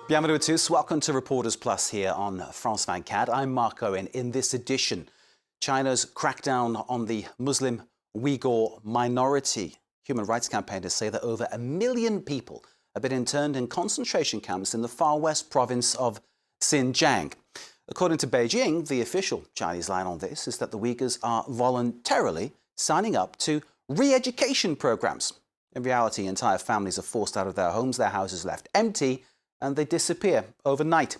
Bienvenue à tous. Welcome to Reporters Plus here on France 24. I'm Marco, and in this edition, China's crackdown on the Muslim Uyghur minority. Human rights campaigners say that over 1 million people have been interned in concentration camps in the far west province of Xinjiang. According to Beijing, the official Chinese line on this is that the Uyghurs are voluntarily signing up to re-education programs. In reality, entire families are forced out of their homes, their houses left empty, and they disappear overnight.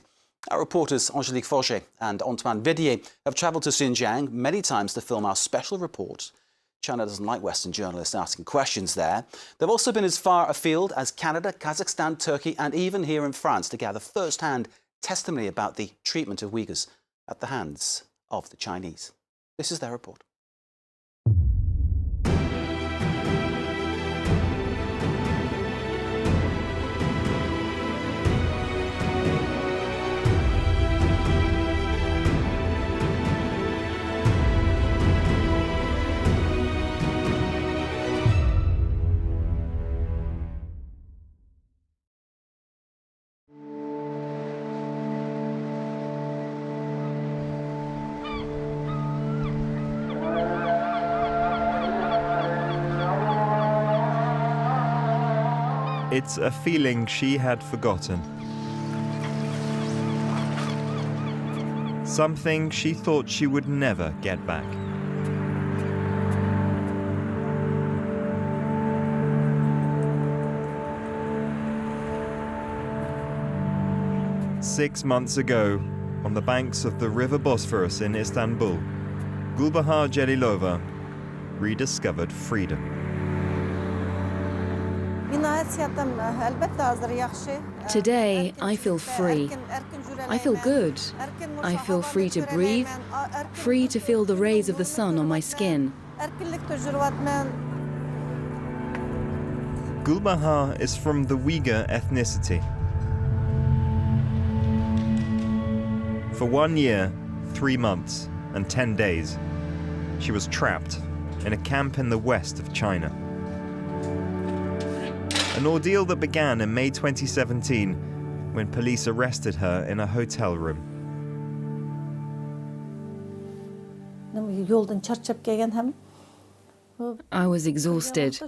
Our reporters Angélique Fauché and Antoine Vidier have travelled to Xinjiang many times to film our special report. China doesn't like Western journalists asking questions there. They've also been as far afield as Canada, Kazakhstan, Turkey, and even here in France to gather first-hand testimony about the treatment of Uyghurs at the hands of the Chinese. This is their report. It's a feeling she had forgotten. Something she thought she would never get back. Six months ago, on the banks of the river Bosphorus in Istanbul, Gulbahar Celilova rediscovered freedom. Today, I feel free. I feel good. I feel free to breathe, free to feel the rays of the sun on my skin. Gulbahar is from the Uyghur ethnicity. For 1 year, 3 months, and 10 days, she was trapped in a camp in the west of China. An ordeal that began in May 2017 when police arrested her in a hotel room. I was exhausted.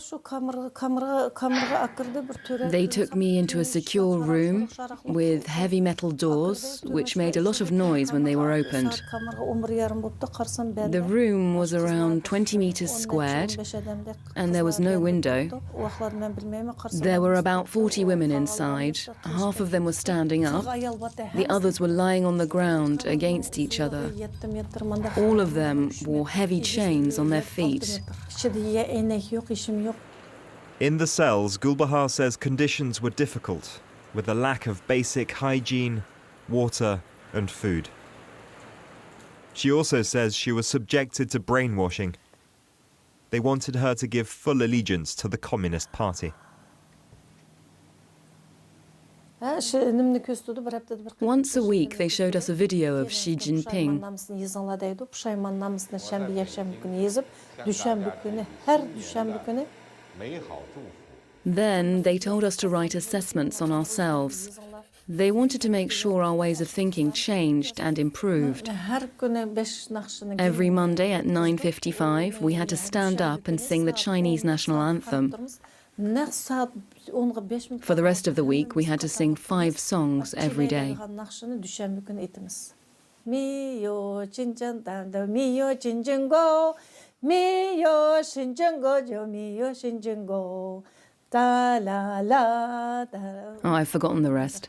They took me into a secure room with heavy metal doors, which made a lot of noise when they were opened. The room was around 20 meters squared, and there was no window. There were about 40 women inside. Half of them were standing up. The others were lying on the ground against each other. All of them wore heavy chains on their feet. In the cells, Gulbahar says conditions were difficult, with a lack of basic hygiene, water, and food. She also says she was subjected to brainwashing. They wanted her to give full allegiance to the Communist Party. Once a week, they showed us a video of Xi Jinping. Then they told us to write assessments on ourselves. They wanted to make sure our ways of thinking changed and improved. Every Monday at 9:55, we had to stand up and sing the Chinese national anthem. For the rest of the week, we had to sing 5 songs every day. Oh, I've forgotten the rest.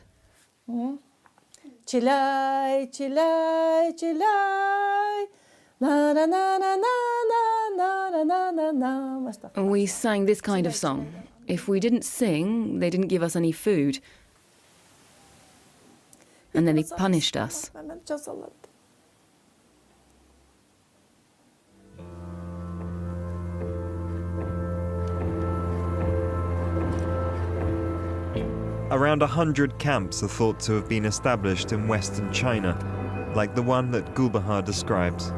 Chilai, chilai, chilai. Na na na na na na na na na. We sang this kind of song. If we didn't sing, they didn't give us any food. And then they punished us. Around 100 camps are thought to have been established in western China, like the one that Gulbahar describes.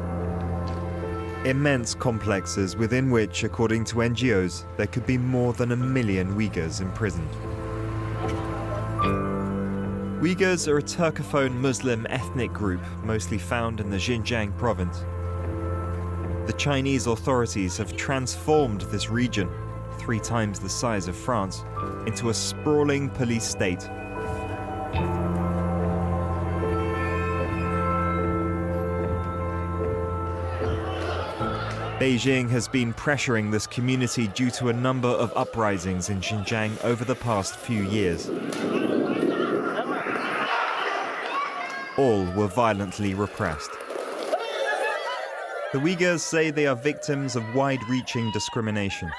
Immense complexes within which, according to NGOs, there could be more than 1 million Uyghurs imprisoned. Uyghurs are a Turcophone Muslim ethnic group mostly found in the Xinjiang province. The Chinese authorities have transformed this region, 3 times the size of France, into a sprawling police state. Beijing has been pressuring this community due to a number of uprisings in Xinjiang over the past few years. All were violently repressed. The Uyghurs say they are victims of wide-reaching discrimination.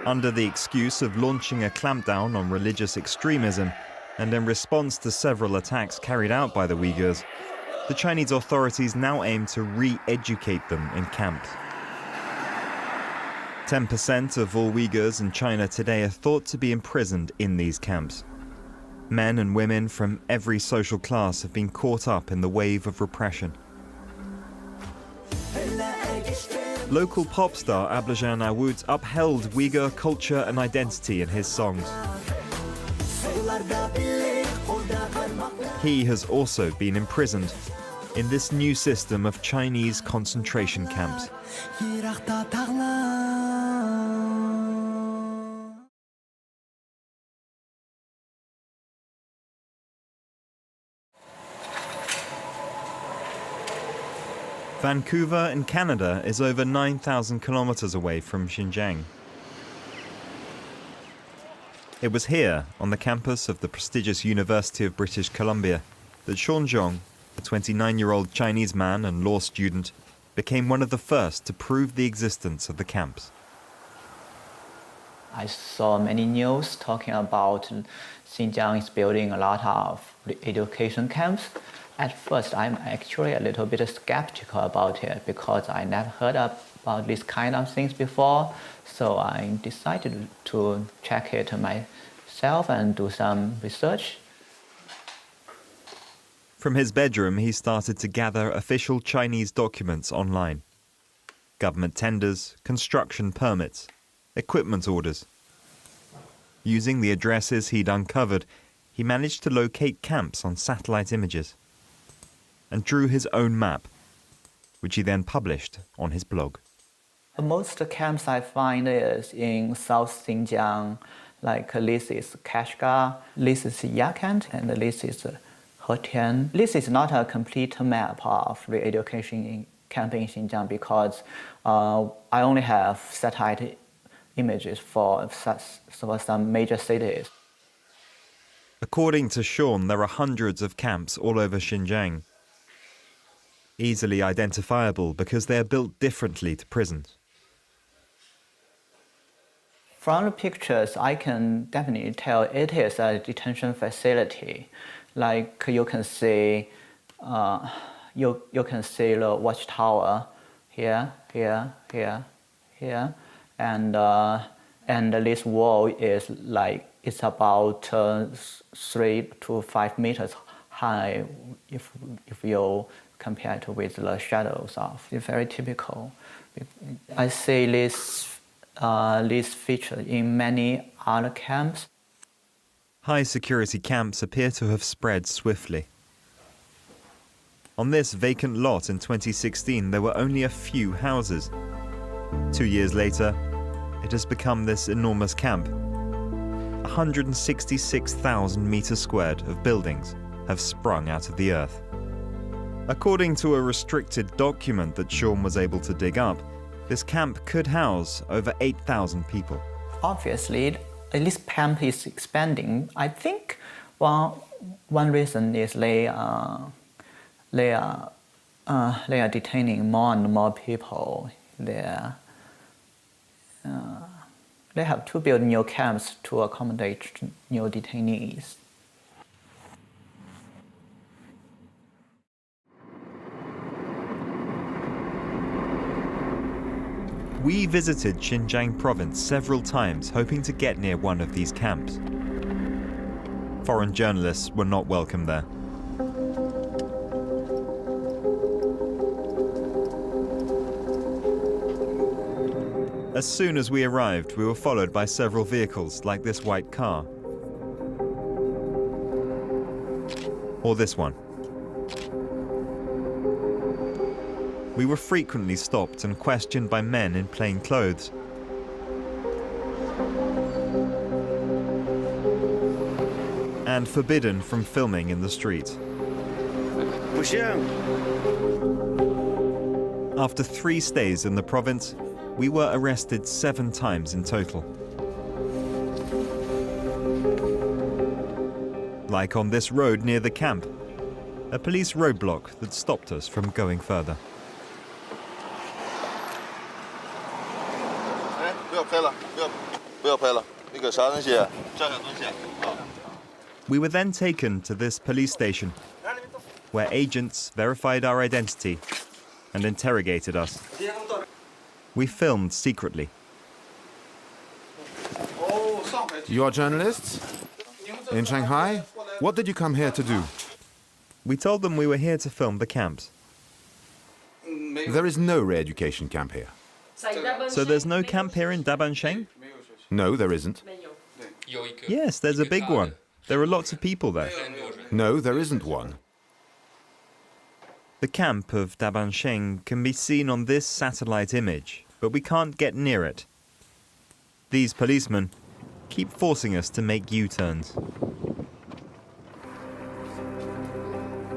Under the excuse of launching a clampdown on religious extremism, and in response to several attacks carried out by the Uyghurs, the Chinese authorities now aim to re-educate them in camps. 10% of all Uyghurs in China today are thought to be imprisoned in these camps. Men and women from every social class have been caught up in the wave of repression. Local pop star Ablajan Awood upheld Uyghur culture and identity in his songs. He has also been imprisoned in this new system of Chinese concentration camps. Vancouver in Canada is over 9,000 kilometers away from Xinjiang. It was here, on the campus of the prestigious University of British Columbia, that Sean Zhong, a 29-year-old Chinese man and law student, became one of the first to prove the existence of the camps. I saw many news talking about Xinjiang is building a lot of education camps. At first, I'm actually a little bit skeptical about it because I never heard about these kind of things before. So I decided to check it myself and do some research. From his bedroom, he started to gather official Chinese documents online. Government tenders, construction permits, equipment orders. Using the addresses he'd uncovered, he managed to locate camps on satellite images and drew his own map, which he then published on his blog. Most camps I find is in South Xinjiang, like this is Kashgar, this is Yarkand, and this is Hetian. This is not a complete map of the education camp in Xinjiang because I only have satellite images for some major cities. According to Sean, there are hundreds of camps all over Xinjiang, easily identifiable because they are built differently to prisons. From the pictures, I can definitely tell it is a detention facility. Like you can see, you can see the watchtower here, here, here, here, and this wall is like it's about 3 to 5 meters high if you compare it with the shadows of. It's very typical. I see this feature in many other camps. High security camps appear to have spread swiftly. On this vacant lot in 2016, there were only a few houses. 2 years later, it has become this enormous camp. 166,000 meters squared of buildings have sprung out of the earth. According to a restricted document that Sean was able to dig up, this camp could house over 8,000 people. Obviously, this camp is expanding. I think one reason is they are detaining more and more people there. They have to build new camps to accommodate new detainees. We visited Xinjiang province several times, hoping to get near one of these camps. Foreign journalists were not welcome there. As soon as we arrived, we were followed by several vehicles like this white car. or this one. We were frequently stopped and questioned by men in plain clothes. And forbidden from filming in the street. After 3 stays in the province, we were arrested 7 times in total. Like on this road near the camp, a police roadblock that stopped us from going further. We were then taken to this police station, where agents verified our identity and interrogated us. We filmed secretly. You are journalists? In Shanghai? What did you come here to do? We told them we were here to film the camps. There is no re-education camp here. So there's no camp here in Dabansheng? No, there isn't. Yes, there's a big one. There are lots of people there. No, there isn't one. The camp of Dabansheng can be seen on this satellite image, but we can't get near it. These policemen keep forcing us to make U-turns.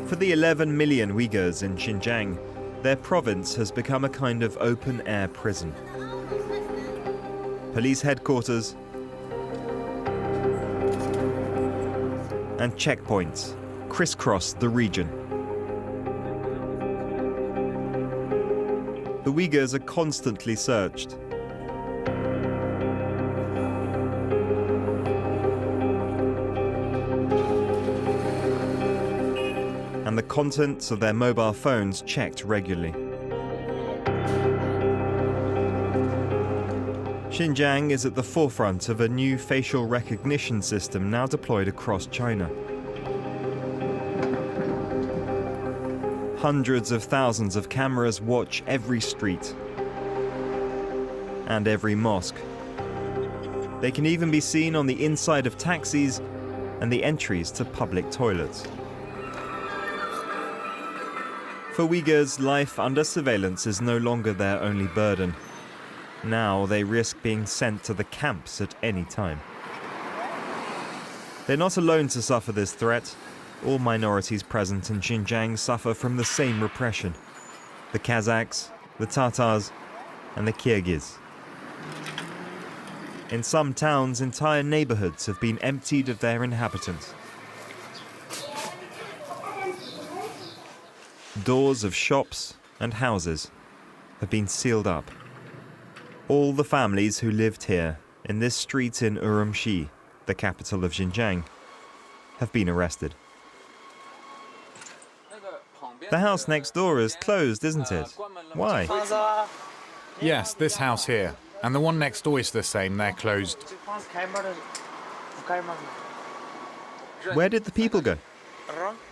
For the 11 million Uyghurs in Xinjiang, their province has become a kind of open-air prison. Police headquarters and checkpoints crisscross the region. The Uyghurs are constantly searched. And the contents of their mobile phones checked regularly. Xinjiang is at the forefront of a new facial recognition system now deployed across China. Hundreds of thousands of cameras watch every street and every mosque. They can even be seen on the inside of taxis and the entries to public toilets. For Uyghurs, life under surveillance is no longer their only burden. Now they risk being sent to the camps at any time. They're not alone to suffer this threat. All minorities present in Xinjiang suffer from the same repression. The Kazakhs, the Tatars, and the Kyrgyz. In some towns, entire neighborhoods have been emptied of their inhabitants. Doors of shops and houses have been sealed up. All the families who lived here, in this street in Urumqi, the capital of Xinjiang, have been arrested. The house next door is closed, isn't it? Why? Yes, this house here. And the one next door is the same, they're closed. Where did the people go?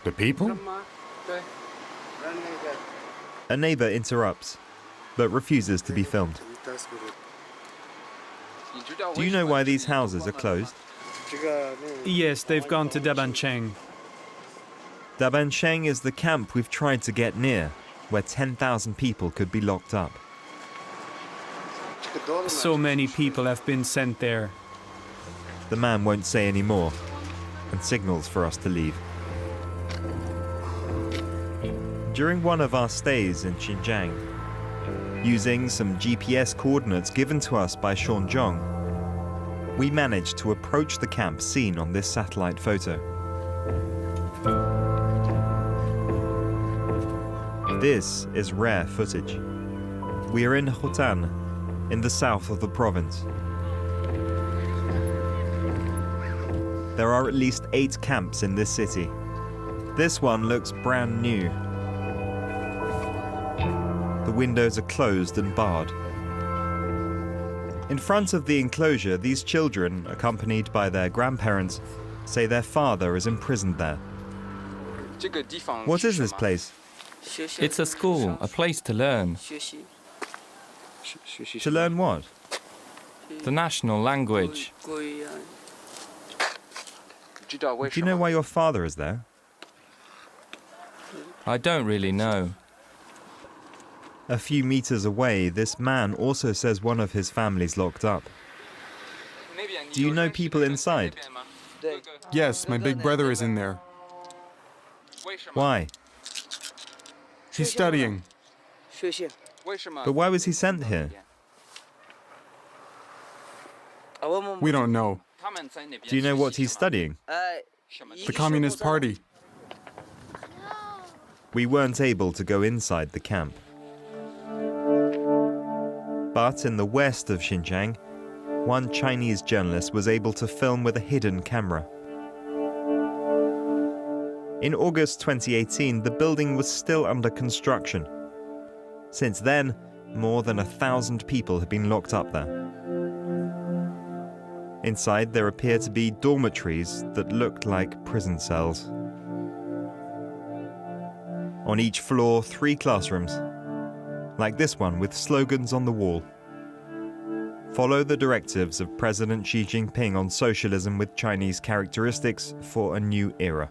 The people? A neighbor interrupts, but refuses to be filmed. Do you know why these houses are closed? Yes, they've gone to Dabansheng. Dabansheng is the camp we've tried to get near, where 10,000 people could be locked up. So many people have been sent there. The man won't say any more and signals for us to leave. During one of our stays in Xinjiang, using some GPS coordinates given to us by Sean Zhong, we managed to approach the camp seen on this satellite photo. This is rare footage. We are in Hotan, in the south of the province. There are at least 8 camps in this city. This one looks brand new. The windows are closed and barred. In front of the enclosure, these children, accompanied by their grandparents, say their father is imprisoned there. What is this place? It's a school, a place to learn. To learn what? The national language. Do you know why your father is there? I don't really know. A few meters away, this man also says one of his family's locked up. Do you know people inside? Yes, my big brother is in there. Why? He's studying. But why was he sent here? We don't know. Do you know what he's studying? The Communist Party. We weren't able to go inside the camp. But in the west of Xinjiang, one Chinese journalist was able to film with a hidden camera. In August 2018, the building was still under construction. Since then, more than 1,000 people have been locked up there. Inside, there appear to be dormitories that looked like prison cells. On each floor, 3 classrooms, like this one with slogans on the wall. Follow the directives of President Xi Jinping on socialism with Chinese characteristics for a new era.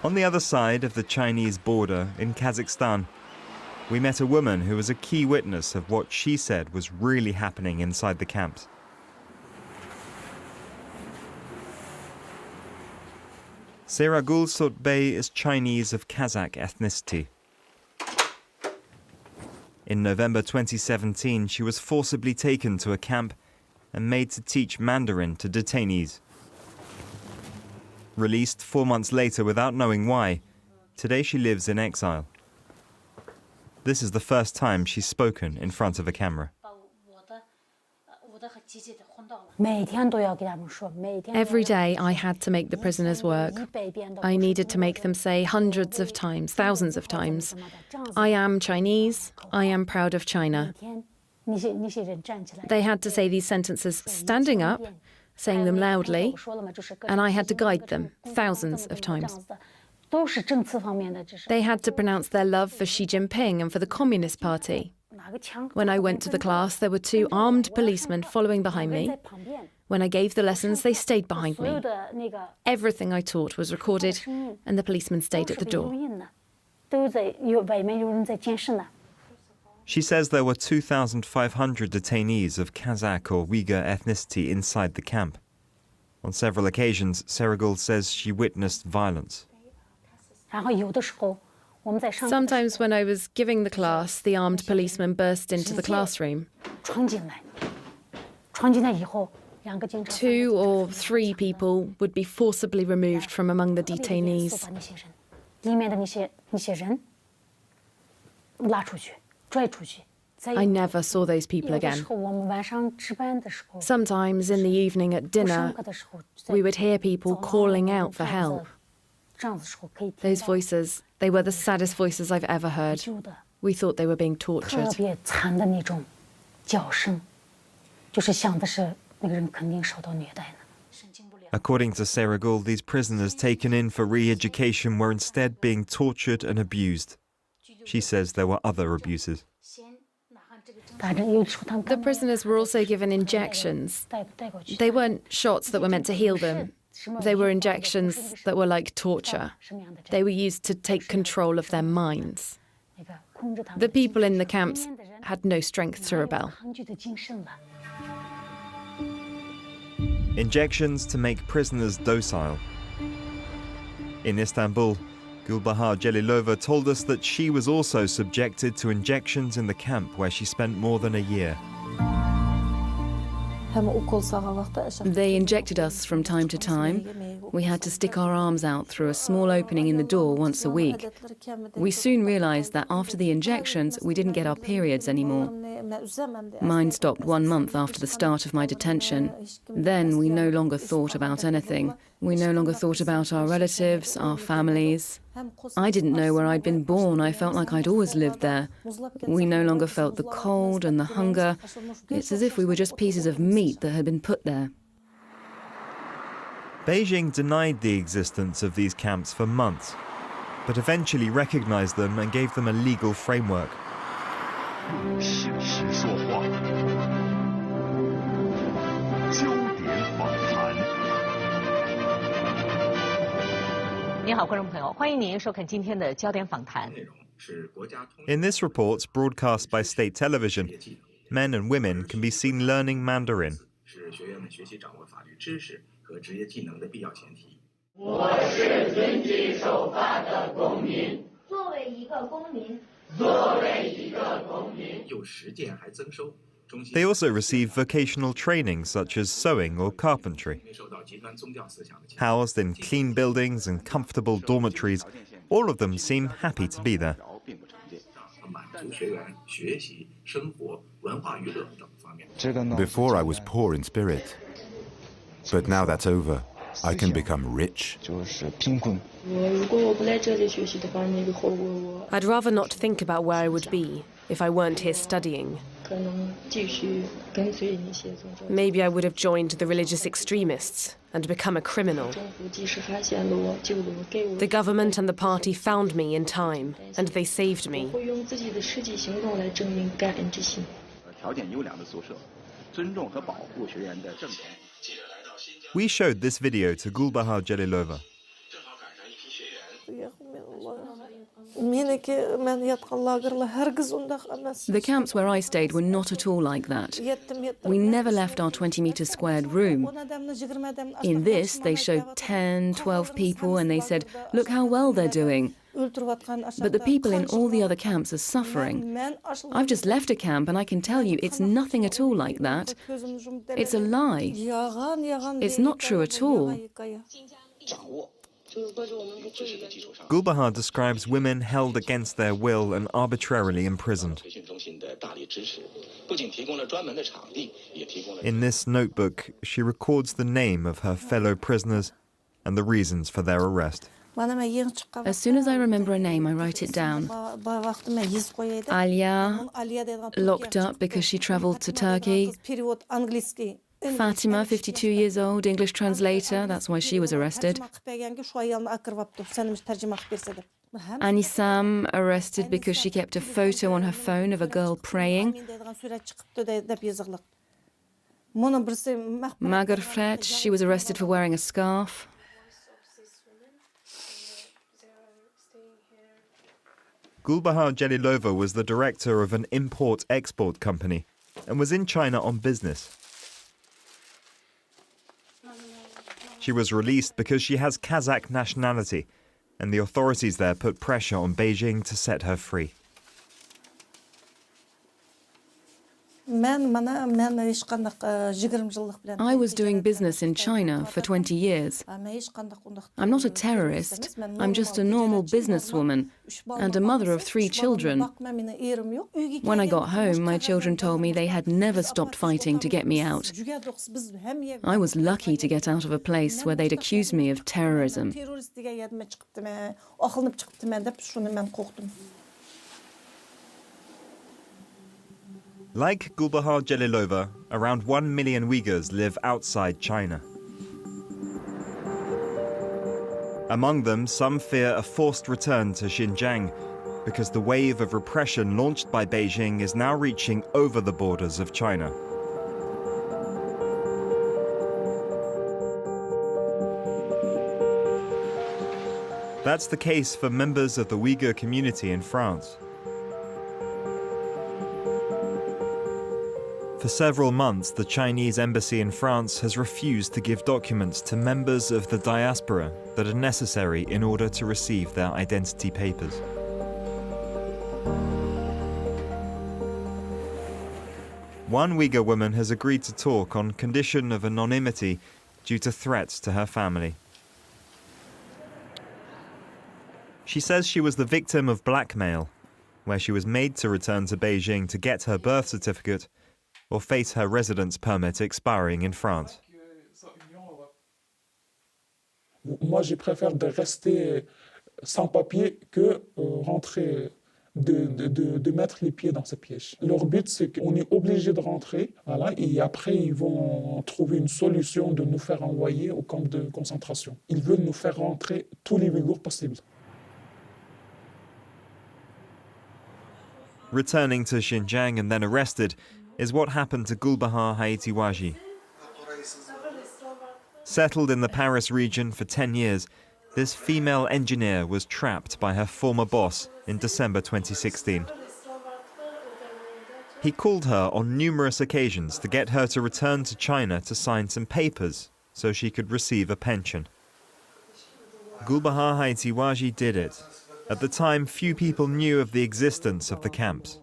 On the other side of the Chinese border in Kazakhstan, we met a woman who was a key witness of what she said was really happening inside the camps. Seragul Sotbey is Chinese of Kazakh ethnicity. In November 2017, she was forcibly taken to a camp and made to teach Mandarin to detainees. Released 4 months later without knowing why, today she lives in exile. This is the first time she's spoken in front of a camera. Every day I had to make the prisoners work. I needed to make them say hundreds of times, thousands of times, "I am Chinese, I am proud of China." They had to say these sentences standing up, saying them loudly, and I had to guide them thousands of times. They had to pronounce their love for Xi Jinping and for the Communist Party. When I went to the class, there were 2 armed policemen following behind me. When I gave the lessons, they stayed behind me. Everything I taught was recorded, and the policemen stayed at the door. She says there were 2,500 detainees of Kazakh or Uyghur ethnicity inside the camp. On several occasions, Seragul says she witnessed violence. Sometimes when I was giving the class, the armed policemen burst into the classroom. 2 or 3 people would be forcibly removed from among the detainees. I never saw those people again. Sometimes in the evening at dinner, we would hear people calling out for help. Those voices, they were the saddest voices I've ever heard. We thought they were being tortured. According to Seragul, these prisoners taken in for re-education were instead being tortured and abused. She says there were other abuses. The prisoners were also given injections. They weren't shots that were meant to heal them. They were injections that were like torture. They were used to take control of their minds. The people in the camps had no strength to rebel. Injections to make prisoners docile. In Istanbul, Gulbahar Celilova told us that she was also subjected to injections in the camp where she spent more than a year. They injected us from time to time. We had to stick our arms out through a small opening in the door once a week. We soon realized that after the injections, we didn't get our periods anymore. Mine stopped 1 month after the start of my detention. Then we no longer thought about anything. We no longer thought about our relatives, our families. I didn't know where I'd been born. I felt like I'd always lived there. We no longer felt the cold and the hunger. It's as if we were just pieces of meat that had been put there. Beijing denied the existence of these camps for months, but eventually recognized them and gave them a legal framework. 您好，观众朋友，欢迎您收看今天的焦点访谈。 In this report, broadcast by state television, men and women can be seen learning Mandarin. They also receive vocational training such as sewing or carpentry. Housed in clean buildings and comfortable dormitories, all of them seem happy to be there. Before I was poor in spirit, but now that's over. I can become rich. I'd rather not think about where I would be if I weren't here studying. Maybe I would have joined the religious extremists and become a criminal. The government and the party found me in time, and they saved me. We showed this video to Gulbahar Jelilova. The camps where I stayed were not at all like that. We never left our 20-meter squared room. In this, they showed 10, 12 people and they said, look how well they're doing. But the people in all the other camps are suffering. I've just left a camp and I can tell you it's nothing at all like that. It's a lie. It's not true at all. Gulbahar describes women held against their will and arbitrarily imprisoned. In this notebook, she records the name of her fellow prisoners and the reasons for their arrest. As soon as I remember a name, I write it down. Alia, locked up because she travelled to Turkey. Fatima, 52 years old, English translator, that's why she was arrested. Anisam, arrested because she kept a photo on her phone of a girl praying. Magarfret, she was arrested for wearing a scarf. Gulbahar Jelilova was the director of an import-export company and was in China on business. She was released because she has Kazakh nationality, and the authorities there put pressure on Beijing to set her free. I was doing business in China for 20 years. I'm not a terrorist. I'm just a normal businesswoman and a mother of 3 children. When I got home, my children told me they had never stopped fighting to get me out. I was lucky to get out of a place where they'd accused me of terrorism. Like Gulbahar Jelilova, around 1 million Uyghurs live outside China. Among them, some fear a forced return to Xinjiang because the wave of repression launched by Beijing is now reaching over the borders of China. That's the case for members of the Uyghur community in France. For several months, the Chinese embassy in France has refused to give documents to members of the diaspora that are necessary in order to receive their identity papers. One Uyghur woman has agreed to talk on condition of anonymity due to threats to her family. She says she was the victim of blackmail, where she was made to return to Beijing to get her birth certificate or face her residence permit expiring in France. Moi, je préfère de rester sans papier que rentrer, de mettre les pieds dans ce piège. Leur but, c'est qu'on est obligé de rentrer, voilà, et après, ils vont trouver une solution de nous faire envoyer au camp de concentration. Ils veulent nous faire rentrer tous les Uyghurs possibles. Returning to Xinjiang and then arrested is what happened to Gulbahar Haitiwaji. Settled in the Paris region for 10 years, This female engineer was trapped by her former boss in December 2016. He called her on numerous occasions to get her to return to China to sign some papers so she could receive a pension. Gulbahar Haitiwaji did it. At the time, few people knew of the existence of the camps.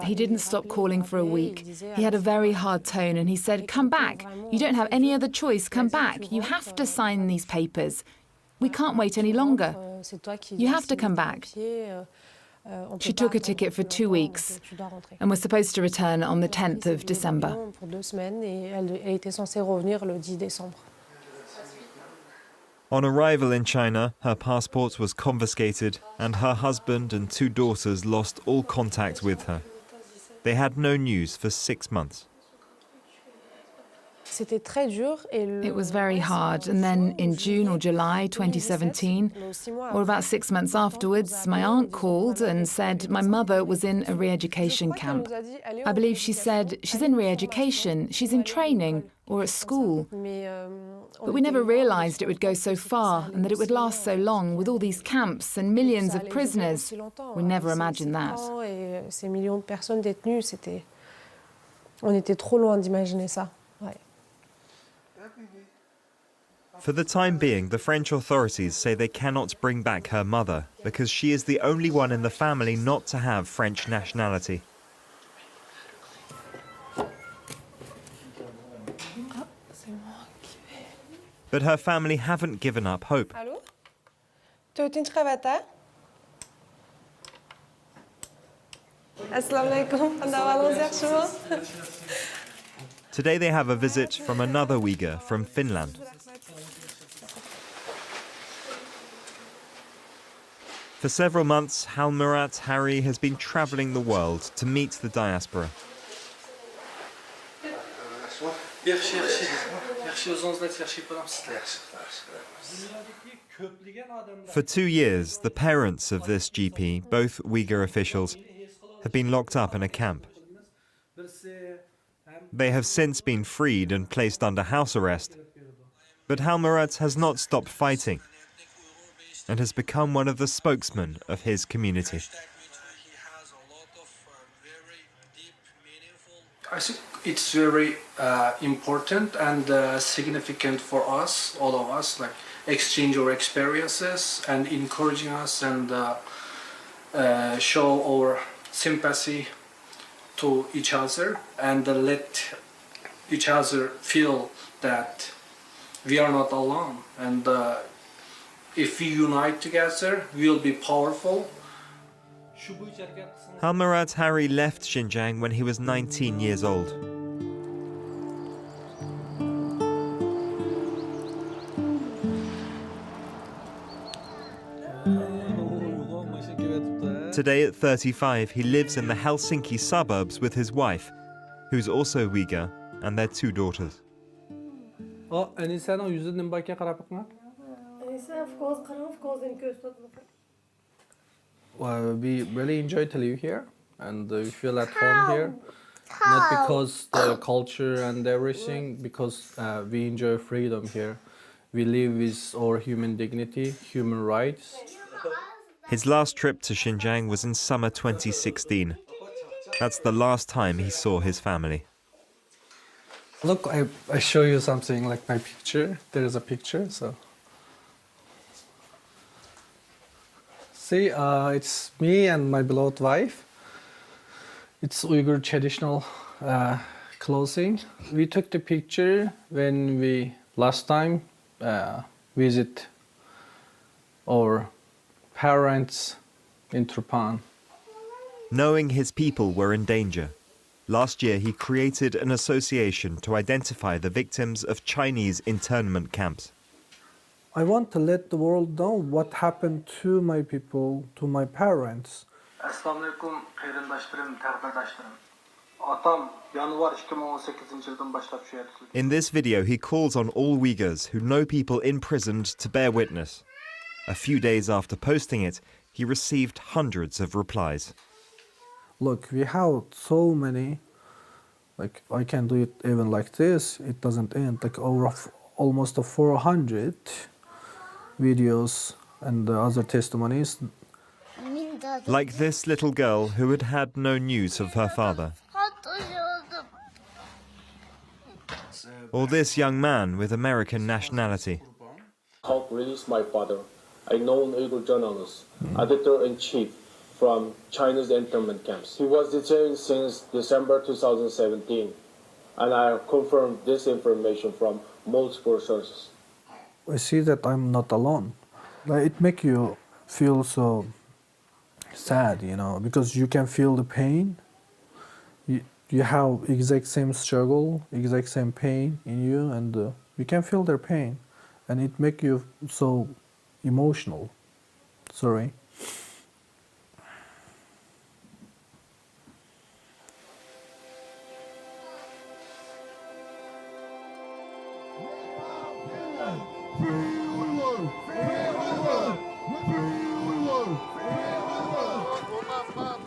He didn't stop calling for a week. He had a very hard tone and he said, "Come back. You don't have any other choice. Come back. You have to sign these papers. We can't wait any longer. You have to come back." She took a ticket for 2 weeks and was supposed to return on the 10th of December. On arrival in China, her passport was confiscated and her husband and 2 daughters lost all contact with her. They had no news for 6 months. It was very hard, and then in June or July 2017, or about 6 months afterwards, my aunt called and said my mother was in a re-education camp. I believe she said she's in re-education, she's in training or at school. But we never realized it would go so far and that it would last so long with all these camps and millions of prisoners. We never imagined that. For the time being, the French authorities say they cannot bring back her mother because she is the only one in the family not to have French nationality. But her family haven't given up hope. Today they have a visit from another Uyghur from Finland. For several months, Halmurat Harry has been travelling the world to meet the diaspora. For 2 years, the parents of this GP, both Uyghur officials, have been locked up in a camp. They have since been freed and placed under house arrest. But Halmurat has not stopped fighting and has become one of the spokesmen of his community. I think it's very important and significant for us, all of us, like exchange our experiences and encouraging us and show our sympathy to each other and let each other feel that we are not alone, and if we unite together, we'll be powerful. Halmurat Harry left Xinjiang when he was 19 years old. Today at 35, he lives in the Helsinki suburbs with his wife, who's also Uyghur, and their 2 daughters. Well, we really enjoy to live here, and we feel at home here. Not because the culture and everything, because we enjoy freedom here. We live with our human dignity, human rights. His last trip to Xinjiang was in summer 2016. That's the last time he saw his family. Look, I show you something like my picture. There is a picture, so. See, it's me and my beloved wife. It's Uyghur traditional clothing. We took the picture when we last time visit our parents in Turpan. Knowing his people were in danger, last year he created an association to identify the victims of Chinese internment camps. I want to let the world know what happened to my people, to my parents. In this video, he calls on all Uyghurs who know people imprisoned to bear witness. A few days after posting it, he received hundreds of replies. Look, we have so many, like I can do it even like this, it doesn't end, like almost 400 videos and other testimonies. Like this little girl who had had no news of her father. Or this young man with American nationality. Help release my father, a known Uyghur journalist, editor-in-chief from China's internment camps. He was detained since December 2017, and I have confirmed this information from multiple sources. I see that I'm not alone. Like, it makes you feel so sad, you know, because you can feel the pain. You have exact same struggle, exact same pain in you, and you can feel their pain, and it makes you so emotional. Sorry.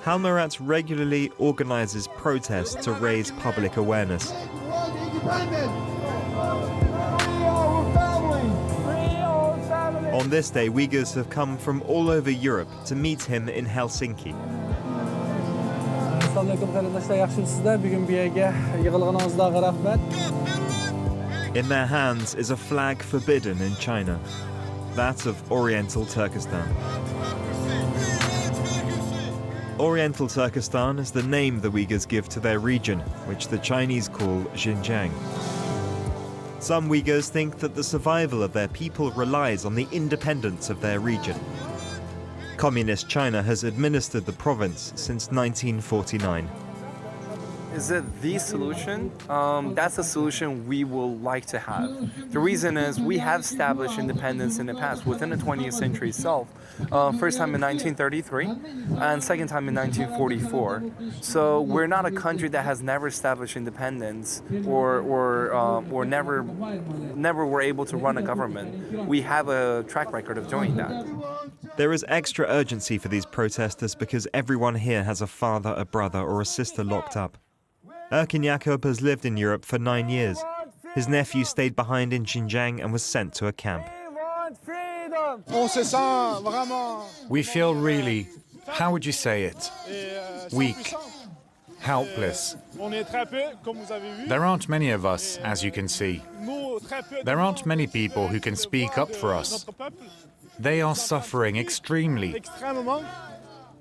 Halmarat regularly organizes protests to raise public awareness. On this day, Uyghurs have come from all over Europe to meet him in Helsinki. In their hands is a flag forbidden in China, that of Oriental Turkestan. Oriental Turkestan is the name the Uyghurs give to their region, which the Chinese call Xinjiang. Some Uyghurs think that the survival of their people relies on the independence of their region. Communist China has administered the province since 1949. Is it the solution? That's a solution we will like to have. The reason is we have established independence in the past, within the 20th century itself. First time in 1933 and second time in 1944. So we're not a country that has never established independence or never were able to run a government. We have a track record of doing that. There is extra urgency for these protesters because everyone here has a father, a brother or a sister locked up. Erkin Yacob has lived in Europe for 9 years. His nephew stayed behind in Xinjiang and was sent to a camp. We feel really, how would you say it, weak, helpless. There aren't many of us, as you can see. There aren't many people who can speak up for us. They are suffering extremely.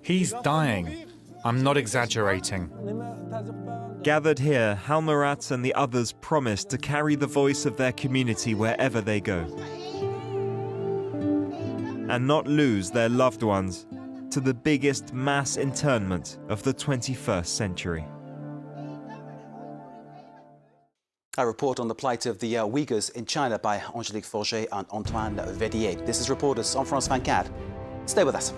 He's dying. I'm not exaggerating. Gathered here, Halmarat and the others promise to carry the voice of their community wherever they go. And not lose their loved ones to the biggest mass internment of the 21st century. A report on the plight of the Uyghurs in China by Angélique Forget and Antoine Védier. This is Reporters on France 24. Stay with us.